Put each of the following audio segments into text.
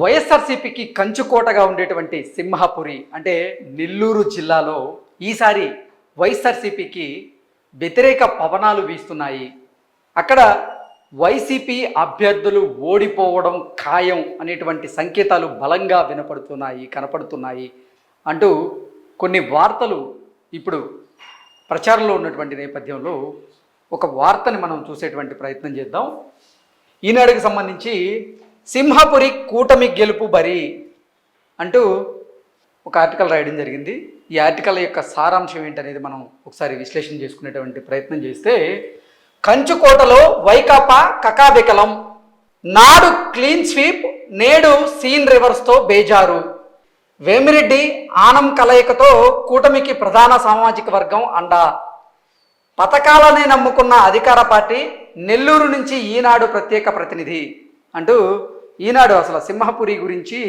వైఎస్ఆర్సీపీకి కంచుకోటగా ఉండేటువంటి సింహపురి అంటే నెల్లూరు జిల్లాలో ఈసారి వైఎస్ఆర్సీపీకి వ్యతిరేక పవనాలు వీస్తున్నాయి. అక్కడ వైసీపీ అభ్యర్థులు ఓడిపోవడం ఖాయం అనేటువంటి సంకేతాలు బలంగా కనపడుతున్నాయి అంటూ కొన్ని వార్తలు ఇప్పుడు ప్రచారంలో ఉన్నటువంటి నేపథ్యంలో ఒక వార్తని మనం చూసేటువంటి ప్రయత్నం చేద్దాం. ఈనాడుకి సంబంధించి సింహపురి కూటమి గెలుపు బరి అంటూ ఒక ఆర్టికల్ రాయడం జరిగింది. ఈ ఆర్టికల్ యొక్క సారాంశం ఏంటనేది మనం ఒకసారి విశ్లేషణ చేసుకునేటువంటి ప్రయత్నం చేస్తే, కంచుకోటలో వైకాపా కకాబికలం, నాడు క్లీన్ స్వీప్, నేడు సీన్ రివర్స్తో బేజారు, వేమిరెడ్డి ఆనం కలయికతో కూటమికి ప్రధాన సామాజిక వర్గం అండా, పథకాలనే నమ్ముకున్న అధికార పార్టీ, నెల్లూరు నుంచి ఈనాడు ప్రత్యేక ప్రతినిధి అంటూ ఈనాడు అసలు సింహపురి గురించి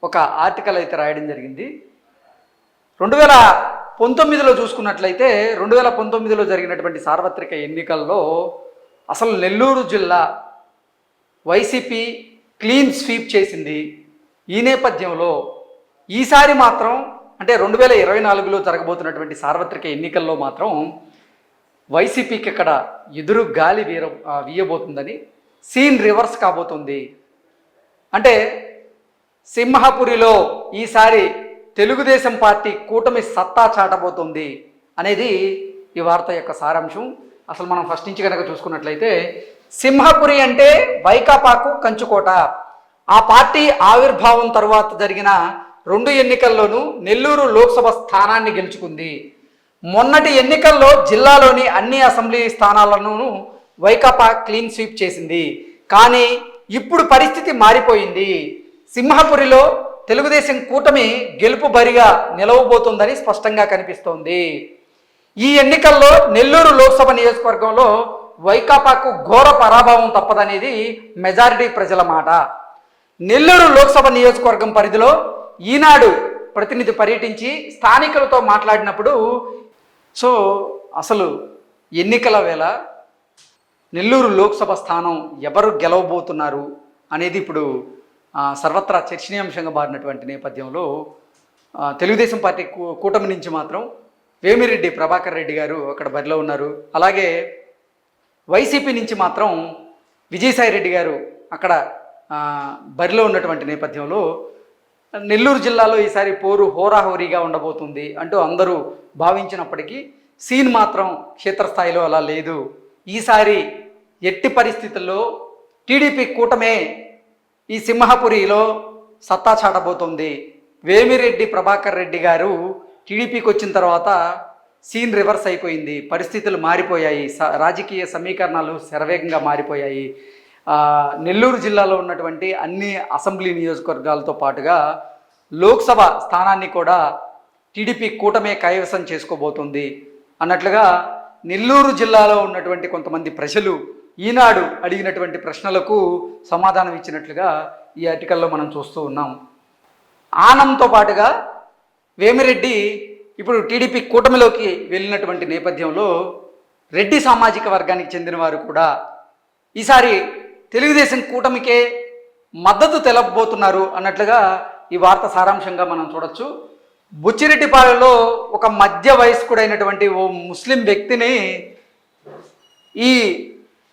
ఒక ఆర్టికల్ అయితే రాయడం జరిగింది. 2019లో చూసుకున్నట్లయితే 2019లో జరిగినటువంటి సార్వత్రిక ఎన్నికల్లో అసలు నెల్లూరు జిల్లా వైసీపీ క్లీన్ స్వీప్ చేసింది. ఈ నేపథ్యంలో ఈసారి మాత్రం అంటే 2024లో జరగబోతున్నటువంటి సార్వత్రిక ఎన్నికల్లో మాత్రం వైసీపీకి ఇక్కడ ఎదురు గాలి వీయబోతుందని, సీన్ రివర్స్ కాబోతుంది. అంటే సింహపురిలో ఈసారి తెలుగుదేశం పార్టీ కూటమి సత్తా చాటబోతుంది అనేది ఈ వార్త యొక్క సారాంశం. అసలు మనం ఫస్ట్ నుంచి కనుక చూసుకున్నట్లయితే, సింహపురి అంటే వైకాపాకు కంచుకోట. ఆ పార్టీ ఆవిర్భావం తర్వాత జరిగిన 2 ఎన్నికల్లోనూ నెల్లూరు లోక్సభ స్థానాన్ని గెలుచుకుంది. మొన్నటి ఎన్నికల్లో జిల్లాలోని అన్ని అసెంబ్లీ స్థానాలను వైకాపా క్లీన్ స్వీప్ చేసింది. కానీ ఇప్పుడు పరిస్థితి మారిపోయింది. సింహపురిలో తెలుగుదేశం కూటమి గెలుపు బరిగా నిలవబోతుందని స్పష్టంగా కనిపిస్తోంది. ఈ ఎన్నికల్లో నెల్లూరు లోక్సభ నియోజకవర్గంలో వైకాపాకు ఘోర పరాభవం తప్పదనేది మెజారిటీ ప్రజల మాట. నెల్లూరు లోక్సభ నియోజకవర్గం పరిధిలో ఈనాడు ప్రతినిధి పర్యటించి స్థానికులతో మాట్లాడినప్పుడు అసలు ఎన్నికల వేళ నెల్లూరు లోక్సభ స్థానం ఎవరు గెలవబోతున్నారు అనేది ఇప్పుడు సర్వత్రా చర్చనీయాంశంగా మారినటువంటి నేపథ్యంలో తెలుగుదేశం పార్టీ కూటమి నుంచి మాత్రం వేమిరెడ్డి ప్రభాకర్ రెడ్డి గారు అక్కడ బరిలో ఉన్నారు. అలాగే వైసీపీ నుంచి మాత్రం విజయసాయి రెడ్డి గారు అక్కడ బరిలో ఉన్నటువంటి నేపథ్యంలో నెల్లూరు జిల్లాలో ఈసారి పోరు హోరాహోరీగా ఉండబోతుంది అంటూ అందరూ భావించినప్పటికీ సీన్ మాత్రం క్షేత్రస్థాయిలో అలా లేదు. ఈసారి ఎట్టి పరిస్థితుల్లో టీడీపీ కూటమే ఈ సింహపురిలో సత్తా చాటబోతోంది. వేమిరెడ్డి ప్రభాకర్ రెడ్డి గారు టీడీపీకి వచ్చిన తర్వాత సీన్ రివర్స్ అయిపోయింది. పరిస్థితులు మారిపోయాయి. రాజకీయ సమీకరణాలు శరవేగంగా మారిపోయాయి. నెల్లూరు జిల్లాలో ఉన్నటువంటి అన్ని అసెంబ్లీ నియోజకవర్గాలతో పాటుగా లోక్సభ స్థానాన్ని కూడా టీడీపీ కూటమే కైవసం చేసుకోబోతుంది అన్నట్లుగా నెల్లూరు జిల్లాలో ఉన్నటువంటి కొంతమంది ప్రజలు ఈనాడు అడిగినటువంటి ప్రశ్నలకు సమాధానం ఇచ్చినట్లుగా ఈ ఆర్టికల్లో మనం చూస్తూ ఉన్నాం. ఆనంతో పాటుగా వేమిరెడ్డి ఇప్పుడు టీడీపీ కూటమిలోకి వెళ్ళినటువంటి నేపథ్యంలో రెడ్డి సామాజిక వర్గానికి చెందిన వారు కూడా ఈసారి తెలుగుదేశం కూటమికే మద్దతు తెలపబోతున్నారు అన్నట్లుగా ఈ వార్త సారాంశంగా మనం చూడొచ్చు. బుచ్చిరెడ్డిపాలెంలో ఒక మధ్య వయస్కుడైనటువంటి ఓ ముస్లిం వ్యక్తిని ఈ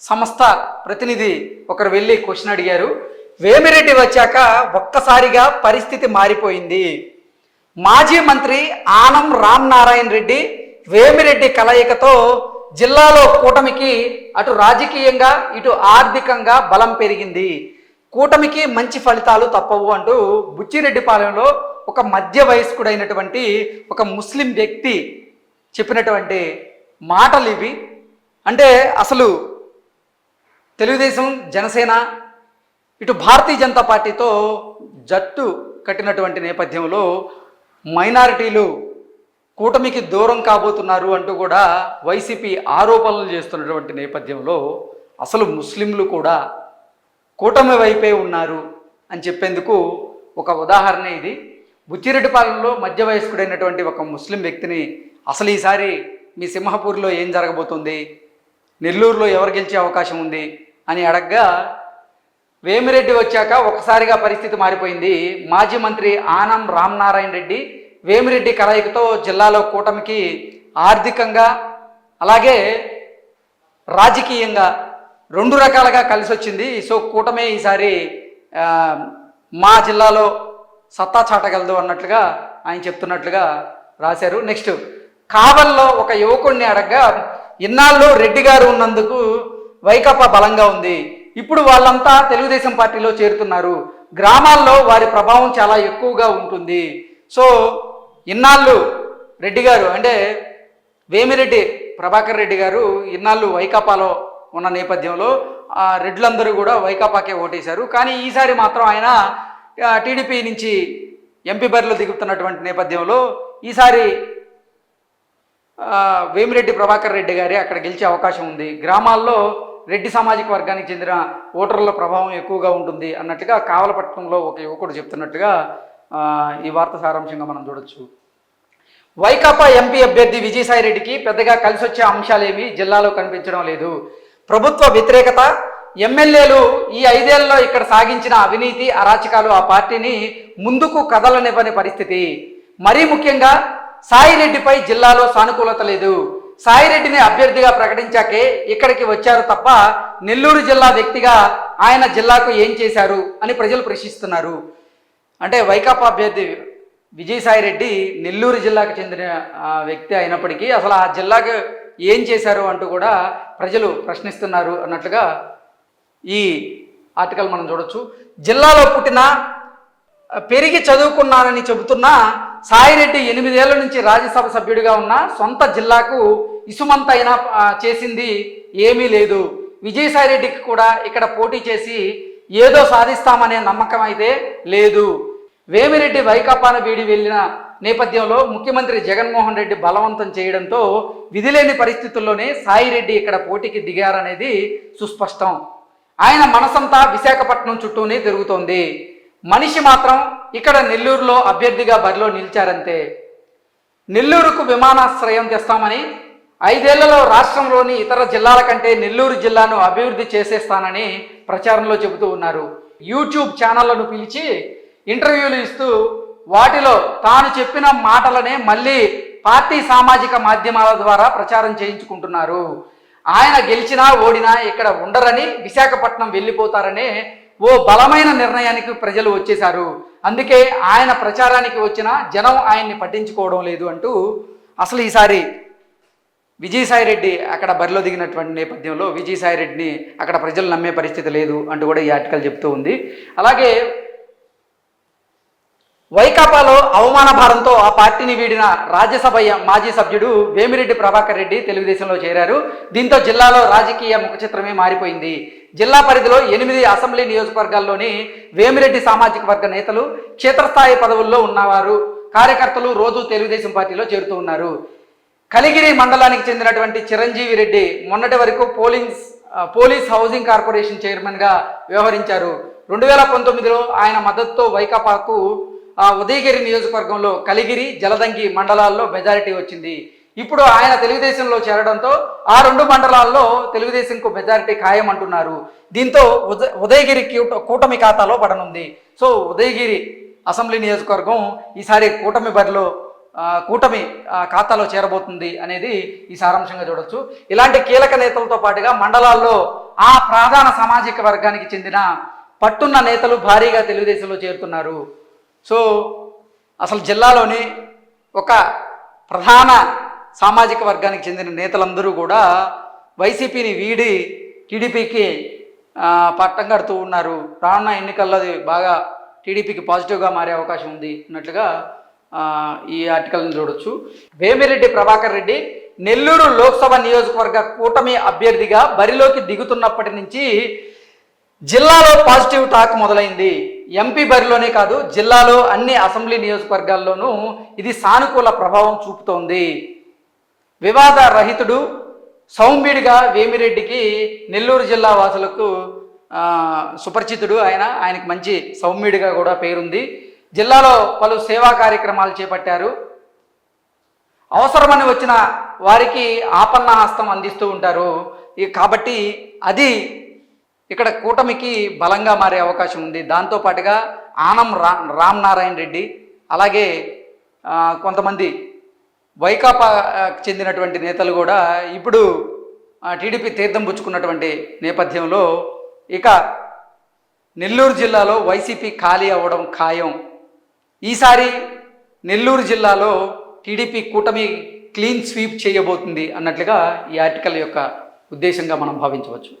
సంస్థ ప్రతినిధి ఒకరు వెళ్ళి క్వశ్చన్ అడిగారు. వేమిరెడ్డి వచ్చాక ఒక్కసారిగా పరిస్థితి మారిపోయింది. మాజీ మంత్రి ఆనం రామనారాయణ రెడ్డి వేమిరెడ్డి కలయికతో జిల్లాలో కూటమికి అటు రాజకీయంగా ఇటు ఆర్థికంగా బలం పెరిగింది. కూటమికి మంచి ఫలితాలు తప్పవు అంటూ బుచ్చిరెడ్డిపాలెంలో ఒక మధ్య వయస్కుడైనటువంటి ఒక ముస్లిం వ్యక్తి చెప్పినటువంటి మాటలు ఇవి. అంటే అసలు తెలుగుదేశం జనసేన ఇటు భారతీయ జనతా పార్టీతో జట్టు కట్టినటువంటి నేపథ్యంలో మైనారిటీలు కూటమికి దూరం కాబోతున్నారు అంటూ కూడా వైసీపీ ఆరోపణలు చేస్తున్నటువంటి నేపథ్యంలో అసలు ముస్లింలు కూడా కూటమి వైపే ఉన్నారు అని చెప్పేందుకు ఒక ఉదాహరణ ఇది. బుచ్చిరెడ్డిపాలెంలో మధ్య వయస్కుడైనటువంటి ఒక ముస్లిం వ్యక్తిని అసలు ఈసారి మీ సింహపూర్లో ఏం జరగబోతుంది, నెల్లూరులో ఎవరు గెలిచే అవకాశం ఉంది అని అడగ్గా వేమిరెడ్డి వచ్చాక ఒకసారిగా పరిస్థితి మారిపోయింది. మాజీ మంత్రి ఆనం రామనారాయణ రెడ్డి వేమిరెడ్డి కలయికతో జిల్లాలో కూటమికి ఆర్థికంగా అలాగే రాజకీయంగా రెండు రకాలుగా కలిసి వచ్చింది. సో కూటమే ఈసారి మా జిల్లాలో సత్తా చాటగలదు అన్నట్లుగా ఆయన చెప్తున్నట్లుగా రాశారు. నెక్స్ట్, కావల్లో ఒక యువకుడిని అడగగా ఇన్నాళ్ళు రెడ్డి గారు ఉన్నందుకు వైకాపా బలంగా ఉంది, ఇప్పుడు వాళ్ళంతా తెలుగుదేశం పార్టీలో చేరుతున్నారు, గ్రామాల్లో వారి ప్రభావం చాలా ఎక్కువగా ఉంటుంది. సో ఇన్నాళ్ళు రెడ్డి గారు అంటే వేమిరెడ్డి ప్రభాకర్ రెడ్డి గారు ఇన్నాళ్ళు వైకాపాలో ఉన్న నేపథ్యంలో రెడ్లందరూ కూడా వైకాపాకే ఓటేశారు. కానీ ఈసారి మాత్రం ఆయన టీడీపీ నుంచి ఎంపీ బరిలో దిగుతున్నటువంటి నేపథ్యంలో ఈసారి వేమిరెడ్డి ప్రభాకర్ రెడ్డి గారే అక్కడ గెలిచే అవకాశం ఉంది. గ్రామాల్లో రెడ్డి సామాజిక వర్గానికి చెందిన ఓటర్ల ప్రభావం ఎక్కువగా ఉంటుంది అన్నట్టుగా కావలపట్నంలో ఒక యువకుడు చెప్తున్నట్టుగా ఈ వార్త సారాంశంగా మనం చూడొచ్చు. వైకాపా ఎంపీ అభ్యర్థి విజయసాయి రెడ్డికి పెద్దగా కలిసి వచ్చే అంశాలేమీ జిల్లాలో కనిపించడం లేదు. ప్రభుత్వ వ్యతిరేకత, ఎమ్మెల్యేలు ఈ 5 ఏళ్లలో ఇక్కడ సాగించిన అవినీతి అరాచకాలు ఆ పార్టీని ముందుకు కదలనివ్వని పరిస్థితి. మరీ ముఖ్యంగా సాయిరెడ్డిపై జిల్లాలో సానుకూలత లేదు. సాయిరెడ్డిని అభ్యర్థిగా ప్రకటించాకే ఇక్కడికి వచ్చారు తప్ప నెల్లూరు జిల్లా వ్యక్తిగా ఆయన జిల్లాకు ఏం చేశారు అని ప్రజలు ప్రశ్నిస్తున్నారు. అంటే వైకాపా అభ్యర్థి విజయసాయిరెడ్డి నెల్లూరు జిల్లాకు చెందిన వ్యక్తి అయినప్పటికీ అసలు ఆ జిల్లాకు ఏం చేశారు అంటూ కూడా ప్రజలు ప్రశ్నిస్తున్నారు అన్నట్లుగా ఈ ఆర్టికల్ మనం చూడొచ్చు. జిల్లాలో పుట్టిన పెరిగి చదువుకున్నానని చెబుతున్న సాయిరెడ్డి 8 ఏళ్ల నుంచి రాజ్యసభ సభ్యుడిగా ఉన్న సొంత జిల్లాకు ఇసుమంతైనా చేసింది ఏమీ లేదు. విజయసాయిరెడ్డికి కూడా ఇక్కడ పోటీ చేసి ఏదో సాధిస్తామనే నమ్మకం అయితే లేదు. వేమిరెడ్డి వైకాపాను వీడి వెళ్ళిన నేపథ్యంలో ముఖ్యమంత్రి జగన్మోహన్ రెడ్డి బలవంతం చేయడంతో విధిలేని పరిస్థితుల్లోనే సాయిరెడ్డి ఇక్కడ పోటీకి దిగారనేది సుస్పష్టం. ఆయన మనసంతా విశాఖపట్నం చుట్టూనే తిరుగుతోంది. మనిషి మాత్రం ఇక్కడ నెల్లూరులో అభ్యర్థిగా బరిలో నిలిచారంతే. నెల్లూరుకు విమానాశ్రయం తెస్తామని, 5 ఏళ్లలో రాష్ట్రంలోని ఇతర జిల్లాల కంటే నెల్లూరు జిల్లాను అభివృద్ధి చేసేస్తానని ప్రచారంలో చెబుతూ ఉన్నారు. యూట్యూబ్ ఛానళ్లను పిలిచి ఇంటర్వ్యూలు ఇస్తూ వాటిలో తాను చెప్పిన మాటలనే మళ్ళీ పార్టీ సామాజిక మాధ్యమాల ద్వారా ప్రచారం చేయించుకుంటున్నారు. ఆయన గెలిచినా ఓడినా ఇక్కడ ఉండరని, విశాఖపట్నం వెళ్ళిపోతారనే ఓ బలమైన నిర్ణయానికి ప్రజలు వచ్చేశారు. అందుకే ఆయన ప్రచారానికి వచ్చిన జనం ఆయన్ని పట్టించుకోవడం లేదు అంటూ అసలు ఈసారి విజయసాయిరెడ్డి అక్కడ బరిలో దిగినటువంటి నేపథ్యంలో విజయసాయిరెడ్డిని అక్కడ ప్రజలు నమ్మే పరిస్థితి లేదు అంటూ కూడా ఈ ఆర్టికల్ చెప్తూ ఉంది. అలాగే వైకాపాలో అవమాన భారంతో ఆ పార్టీని వీడిన రాజ్యసభ మాజీ సభ్యుడు వేమిరెడ్డి ప్రభాకర్ రెడ్డి తెలుగుదేశంలో చేరారు. దీంతో జిల్లాలో రాజకీయ ముఖచిత్రమే మారిపోయింది. జిల్లా పరిధిలో 8 అసెంబ్లీ నియోజకవర్గాల్లోని వేమిరెడ్డి సామాజిక వర్గ నేతలు, క్షేత్రస్థాయి పదవుల్లో ఉన్నవారు, కార్యకర్తలు రోజు తెలుగుదేశం పార్టీలో చేరుతూ ఉన్నారు. కలిగిరి మండలానికి చెందినటువంటి చిరంజీవి రెడ్డి మొన్నటి వరకు పోలీస్ హౌసింగ్ కార్పొరేషన్ చైర్మన్గా వ్యవహరించారు. 2019లో ఆయన మద్దతుతో వైకాపాకు ఉదయగిరి నియోజకవర్గంలో కలిగిరి, జలదంగి మండలాల్లో మెజారిటీ వచ్చింది. ఇప్పుడు ఆయన తెలుగుదేశంలో చేరడంతో ఆ 2 మండలాల్లో తెలుగుదేశంకు మెజారిటీ ఖాయం అంటున్నారు. దీంతో ఉదయగిరి కూటమి ఖాతాలో పడనుంది. సో ఉదయగిరి అసెంబ్లీ నియోజకవర్గం ఈసారి కూటమి బరిలో కూటమి ఖాతాలో చేరబోతుంది అనేది ఈ సారాంశంగా చూడొచ్చు. ఇలాంటి కీలక నేతలతో పాటుగా మండలాల్లో ఆ ప్రధాన సామాజిక వర్గానికి చెందిన పట్టున్న నేతలు భారీగా తెలుగుదేశంలో చేరుతున్నారు. సో అసలు జిల్లాలోని ఒక ప్రధాన సామాజిక వర్గానికి చెందిన నేతలందరూ కూడా వైసీపీని వీడి టీడీపీకి పట్టం కడుతూ ఉన్నారు. రానున్న ఎన్నికల్లో అది బాగా టీడీపీకి పాజిటివ్గా మారే అవకాశం ఉంది అన్నట్లుగా ఈ ఆర్టికల్ని చూడొచ్చు. వేమిరెడ్డి ప్రభాకర్ రెడ్డి నెల్లూరు లోక్సభ నియోజకవర్గ కూటమి అభ్యర్థిగా బరిలోకి దిగుతున్నప్పటి నుంచి జిల్లాలో పాజిటివ్ టాక్ మొదలైంది. ఎంపీ బరిలోనే కాదు, జిల్లాలో అన్ని అసెంబ్లీ నియోజకవర్గాల్లోనూ ఇది సానుకూల ప్రభావం చూపుతోంది. వివాద రహితుడు, సౌమ్యుడిగా వేమిరెడ్డికి నెల్లూరు జిల్లా వాసులకు సుపరిచితుడు. ఆయనకు మంచి సౌమ్యుడిగా కూడా పేరుంది. జిల్లాలో పలు సేవా కార్యక్రమాలు చేపట్టారు. అవసరమని వచ్చిన వారికి ఆపన్న హస్తం అందిస్తూ ఉంటారు. కాబట్టి అది ఇక్కడ కూటమికి బలంగా మారే అవకాశం ఉంది. దాంతోపాటుగా ఆనం రామ్ నారాయణ రెడ్డి, అలాగే కొంతమంది వైకాపా చెందినటువంటి నేతలు కూడా ఇప్పుడు టీడీపీ తీర్థం పుచ్చుకున్నటువంటి నేపథ్యంలో ఇక నెల్లూరు జిల్లాలో వైసీపీ ఖాళీ అవ్వడం ఖాయం. ఈసారి నెల్లూరు జిల్లాలో టీడీపీ కూటమి క్లీన్ స్వీప్ చేయబోతుంది అన్నట్లుగా ఈ ఆర్టికల్ యొక్క ఉద్దేశంగా మనం భావించవచ్చు.